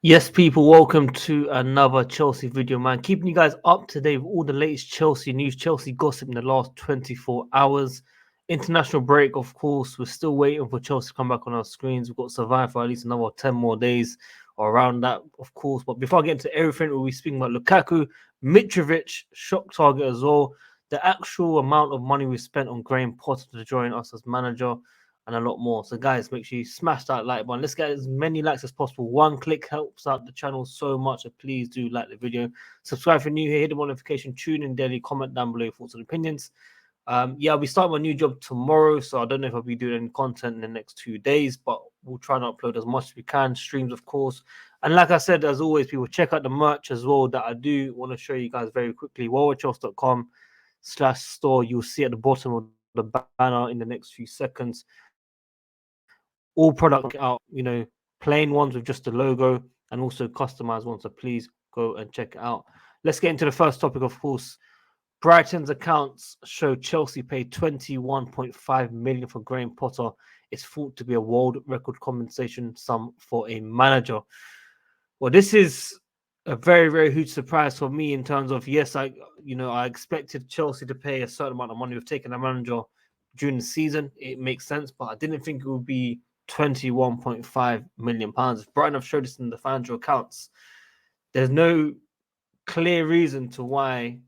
Yes, people, welcome to another Chelsea video, man. Keeping you guys up to date with all the latest Chelsea news, Chelsea gossip in the last 24 hours. International break, of course. We're still waiting for Chelsea to come back on our screens. We've got to survive for at least another 10 more days or around that, of course. But before I get into everything, we'll be speaking about Lukaku, Mitrovic, shock target as well. The actual amount of money we spent on Graham Potter to join us as manager and a lot more. So, guys, make sure you smash that like button. Let's get as many likes as possible. One click helps out the channel so much. So please do like the video. Subscribe if you're new here. Hit the notification. Tune in daily. Comment down below your thoughts and opinions. Yeah, I'll be starting my new job tomorrow, so I don't know if I'll be doing any content in the next 2 days, but we'll try and upload as much as we can. Streams, of course. And like I said, as always, people check out the merch as well that I do want to show you guys very quickly. WorldWideChels.com/store. You'll see at the bottom of the banner in the next few seconds. All products out, plain ones with just the logo and also customized ones. So please go and check it out. Let's get into the first topic, of course. Brighton's accounts show Chelsea paid 21.5 million for Graham Potter. It's thought to be a world record compensation sum for a manager. Well, this is a very, very huge surprise for me in terms of, yes, I expected Chelsea to pay a certain amount of money. We've taken a manager during the season. It makes sense, but I didn't think it would be 21.5 million pounds. If Brighton have showed this in the financial accounts, there's no clear reason to why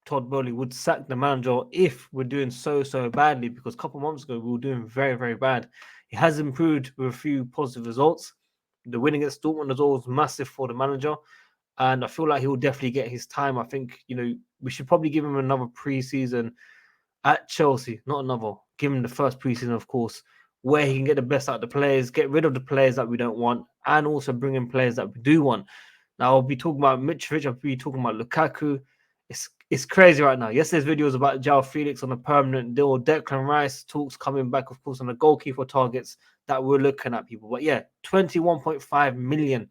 Todd Bowley would sack the manager if we're doing so badly, because a couple of months ago we were doing very, very bad. He has improved with a few positive results. The win against Dortmund was always massive for the manager, and I feel like he will definitely get his time. I think, we should probably give him another preseason at Chelsea, not another. Give him the first preseason, of course, where he can get the best out of the players, get rid of the players that we don't want, and also bring in players that we do want. Now, I'll be talking about Mitrovic, I'll be talking about Lukaku. It's crazy right now. Yesterday's video was about João Felix on a permanent deal. Declan Rice talks coming back, of course, on the goalkeeper targets that we're looking at, people. But yeah, 21.5 million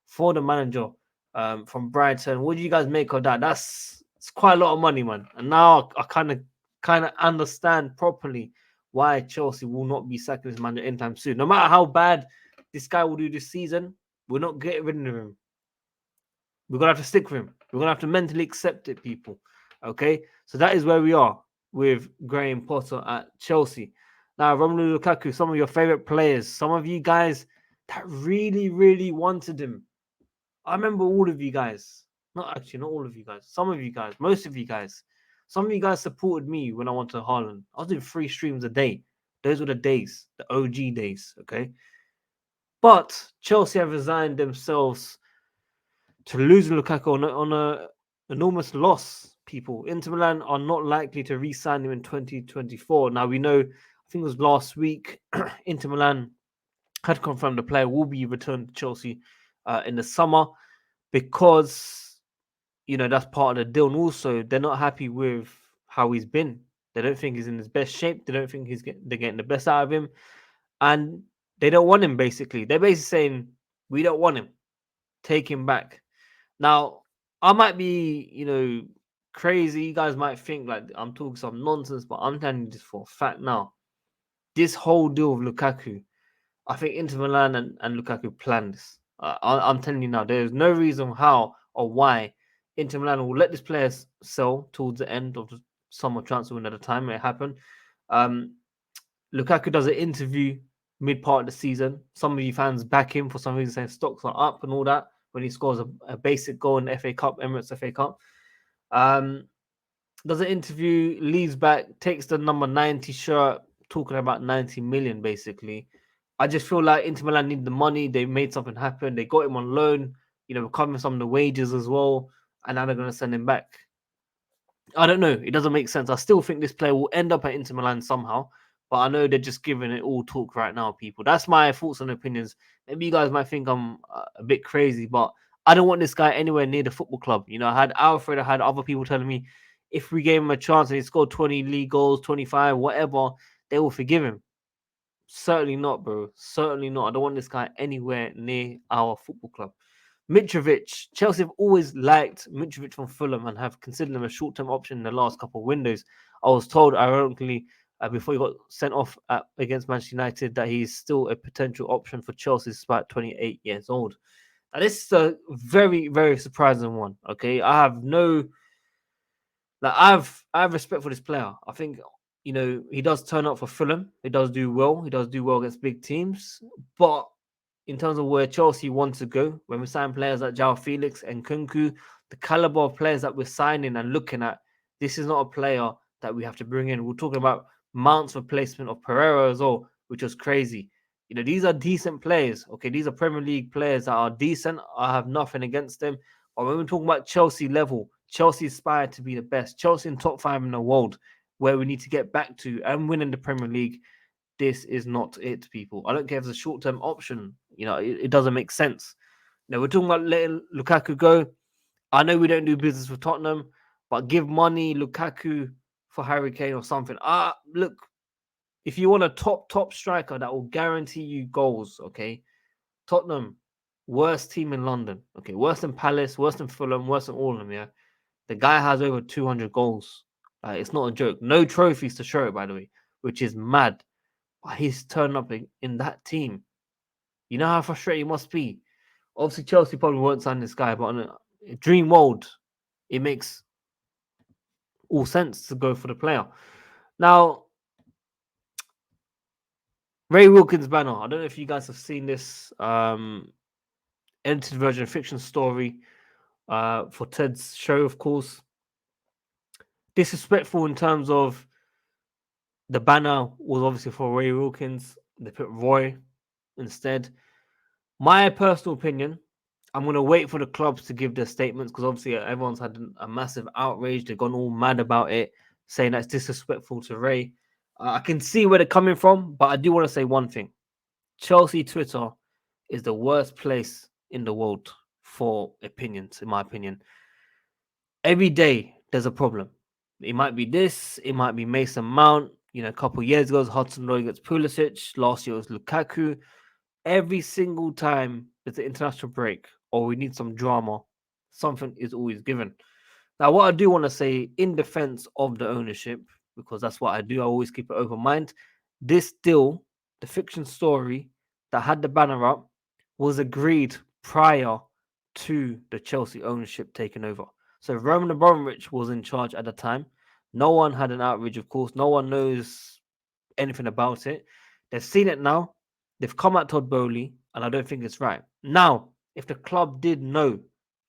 for the manager from Brighton. What do you guys make of that? It's quite a lot of money, man. And now I kind of understand properly why Chelsea will not be sacking this manager anytime soon. No matter how bad this guy will do this season, we're not getting rid of him. We're going to have to stick with him. We're going to have to mentally accept it, people. Okay? So that is where we are with Graham Potter at Chelsea. Now, Romelu Lukaku, some of your favorite players, some of you guys that really, really wanted him. I remember all of you guys. Not all of you guys. Some of you guys. Most of you guys. Some of you guys supported me when I went to Haaland. I was doing 3 streams a day. Those were the days. The OG days. Okay? But Chelsea have resigned themselves to losing Lukaku on a enormous loss, people. Inter Milan are not likely to re-sign him in 2024. Now, we know, I think it was last week, Inter Milan had confirmed the player will be returned to Chelsea in the summer because, that's part of the deal. And also, they're not happy with how he's been. They don't think he's in his best shape. They don't think they're getting the best out of him. And they don't want him, basically. They're basically saying, we don't want him. Take him back. Now, I might be, crazy. You guys might think like I'm talking some nonsense, but I'm telling you this for a fact now. This whole deal with Lukaku, I think Inter Milan and Lukaku planned this. I'm telling you now, there's no reason how or why Inter Milan will let this player sell towards the end of the summer transfer window at the time it happened. Lukaku does an interview mid-part of the season. Some of you fans back him for some reason, saying stocks are up and all that when he scores a basic goal in the FA Cup, Emirates FA Cup. Does an interview, leaves back, takes the number 90 shirt, talking about 90 million, basically. I just feel like Inter Milan need the money. They made something happen. They got him on loan, covering some of the wages as well, and now they're going to send him back. I don't know. It doesn't make sense. I still think this player will end up at Inter Milan somehow, but I know they're just giving it all talk right now, people. That's my thoughts and opinions. Maybe you guys might think I'm a bit crazy, but I don't want this guy anywhere near the football club. I had Alfred, I had other people telling me if we gave him a chance and he scored 20 league goals, 25, whatever, they will forgive him. Certainly not, bro. Certainly not. I don't want this guy anywhere near our football club. Mitrovic. Chelsea have always liked Mitrovic from Fulham and have considered him a short-term option in the last couple of windows. I was told, ironically, before he got sent off against Manchester United, that he's still a potential option for Chelsea despite 28 years old. Now, this is a very, very surprising one. Okay, I have no, like, I have respect for this player. I think, you know, he does turn up for Fulham. He does do well. He does do well against big teams. But in terms of where Chelsea want to go, when we sign players like João Felix and Kunku, the caliber of players that we're signing and looking at, this is not a player that we have to bring in. We're talking about Mount's replacement of Pereira as well, which was crazy. You know, these are decent players. Okay, these are Premier League players that are decent. I have nothing against them. But when we're talking about Chelsea level, Chelsea aspire to be the best. Chelsea in top 5 in the world, where we need to get back to and win in the Premier League. This is not it, people. I don't care if it's a short-term option. You know, it doesn't make sense. Now, we're talking about letting Lukaku go. I know we don't do business with Tottenham, but give money Lukaku for Harry Kane or something. Look, if you want a top striker that will guarantee you goals, okay, Tottenham, worst team in London, okay, worse than Palace, worse than Fulham, worse than all of them, yeah. The guy has over 200 goals. It's not a joke. No trophies to show it, by the way, which is mad. But he's turned up in that team. You know how frustrating it must be. Obviously, Chelsea probably won't sign this guy, but on a dream world, it makes all sense to go for the player. Now, Ray Wilkins banner. I don't know if you guys have seen this edited version of fiction story for Ted's show, of course. Disrespectful in terms of the banner was obviously for Ray Wilkins. They put Roy instead. My personal opinion, I'm going to wait for the clubs to give their statements because obviously everyone's had a massive outrage. They've gone all mad about it, saying that's disrespectful to Ray. I can see where they're coming from, but I do want to say one thing. Chelsea Twitter is the worst place in the world for opinions, in my opinion. Every day there's a problem. It might be this, it might be Mason Mount. You know, a couple of years ago, it was Hudson-Odoi against Pulisic. Last year it was Lukaku. Every single time there's an international break or we need some drama, something is always given. Now, what I do want to say in defense of the ownership, because that's what I do, I always keep an open mind. This deal, the fiction story that had the banner up, was agreed prior to the Chelsea ownership taking over. So Roman Abramovich was in charge at the time. No one had an outrage, of course. No one knows anything about it. They've seen it now. They've come at Todd Bowley, and I don't think it's right. Now, if the club did know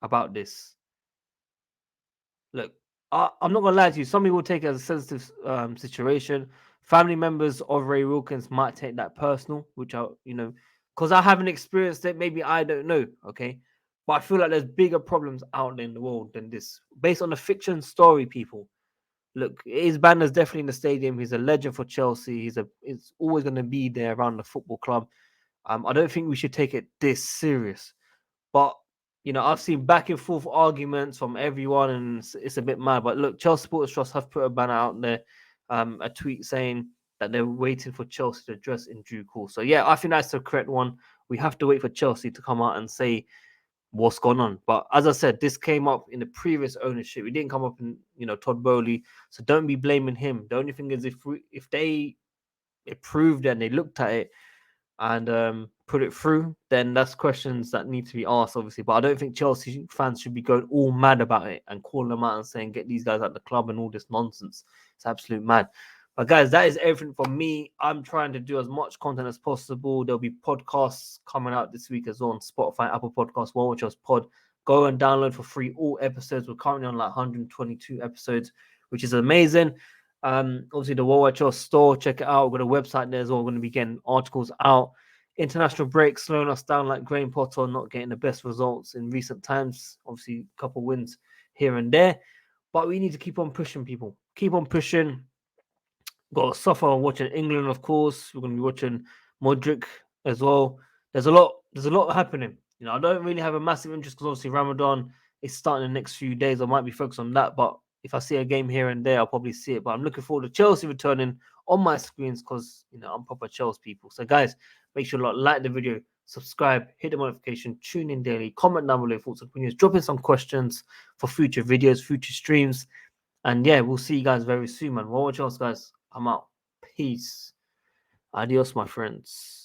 about this, look, I'm not gonna lie to you. Some people take it as a sensitive situation. Family members of Ray Wilkins might take that personal, which I, you know, because I haven't experienced it. Maybe I don't know. Okay, but I feel like there's bigger problems out there in the world than this. Based on a fiction story, people. Look, his banner's definitely in the stadium. He's a legend for Chelsea. It's always going to be there around the football club. I don't think we should take it this serious. But you know, I've seen back and forth arguments from everyone, and it's a bit mad. But look, Chelsea Supporters Trust have put a banner out there, a tweet saying that they're waiting for Chelsea to address in due course. So yeah, I think that's the correct one. We have to wait for Chelsea to come out and say what's going on. But as I said, this came up in the previous ownership. It didn't come up in, you know, Todd Bowley. So don't be blaming him. The only thing is if they approved and they looked at it and put it through, then that's questions that need to be asked, obviously. But I don't think Chelsea fans should be going all mad about it and calling them out and saying, get these guys at the club and all this nonsense. It's absolute mad. But guys, that is everything from me. I'm trying to do as much content as possible. There'll be podcasts coming out this week as well on Spotify, Apple Podcasts, WorldWideChels Pod. Go and download for free all episodes. We're currently on like 122 episodes, which is amazing. Obviously the WorldWideChels store, check it out. We've got a website there as well. We're going to be getting articles out. International break slowing us down like Graham Potter, not getting the best results in recent times. Obviously, a couple wins here and there. But we need to keep on pushing, people. Keep on pushing. Got to suffer watching England, of course. We're going to be watching Modric as well. There's a lot happening. You know, I don't really have a massive interest because obviously Ramadan is starting in the next few days. I might be focused on that, but if I see a game here and there, I'll probably see it. But I'm looking forward to Chelsea returning on my screens because, you know, I'm proper Chelsea people. So guys, make sure to like the video, subscribe, hit the notification, tune in daily, comment down below your thoughts and opinions, drop in some questions for future videos, future streams. And yeah, we'll see you guys very soon, man. WorldWideChels, guys. I'm out. Peace. Adios, my friends.